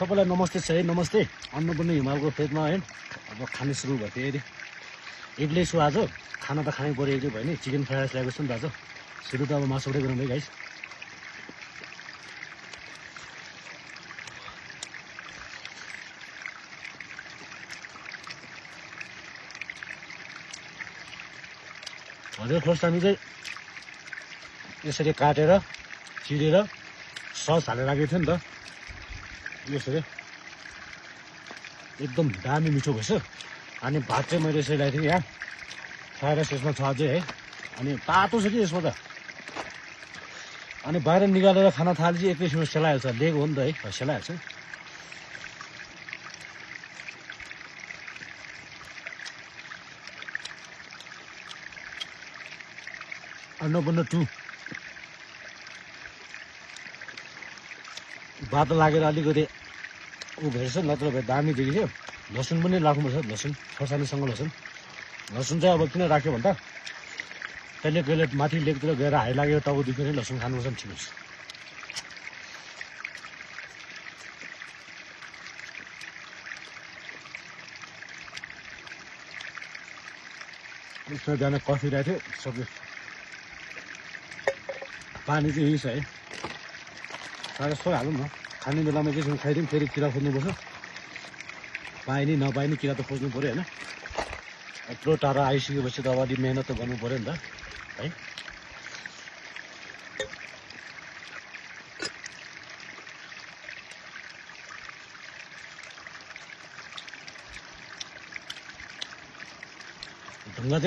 सबैलाई नमस्ते छ है, नमस्ते। अन्नपूर्ण हिमालको फेदमा है अब खाने सुरु भयो फेरि। एक्लै छु आज, खाना त खानै पर्यो, एक्लै भयो नि। चिकन फ्राइड राइस ल्याएको छु नि त आज। सुरु त अब मासुबाटै गरौँ है गाइस। हजुर फर्स्ट हामी चाहिँ यसरी काटेर चिरेर सस हालेर राखेको थियो नि त, यसरी एकदम दामी मिठो भएछ। अनि भात चाहिँ मैले यसरी ल्याएको थिएँ यहाँ, फ्राइड राइस यसमा छ अझै है। अनि तातो छ कि यसमा त। अनि बाहिर निकालेर खाना थालेपछि एकैछिनमा सेलाइहाल्छ, लेग हो नि त है, सेलाइहाल्छ। अन्नपूर्ण 2 बाटो लागेर अलिकति ऊ भएछ, नत्र भए दामी देखियो। लसुन पनि राख्नुपर्छ, लसुन खोर्सानीसँग लसुन चाहिँ अब किन राख्यो भन्दा कहिले कहिले माथि लेकतिर गएर हाइ लाग्यो तबदेखि नै लसुन खानुपर्छ नि, ठिक हुन्छ। यसमा बिहान कफी राख्यो सक्यो। पानी चाहिँ यही छ है, साह्रै सबै हालौँ न। खाने बेलामा एकैछिन खाइदिउँ, फेरि किरा खोज्नुपर्छ। पाए नि नपाए नि किरा त खोज्नु पऱ्यो होइन। यत्रो टाढा आइसकेपछि त अब अलिक मेहनत त गर्नु पऱ्यो नि त है। ढुङ्गा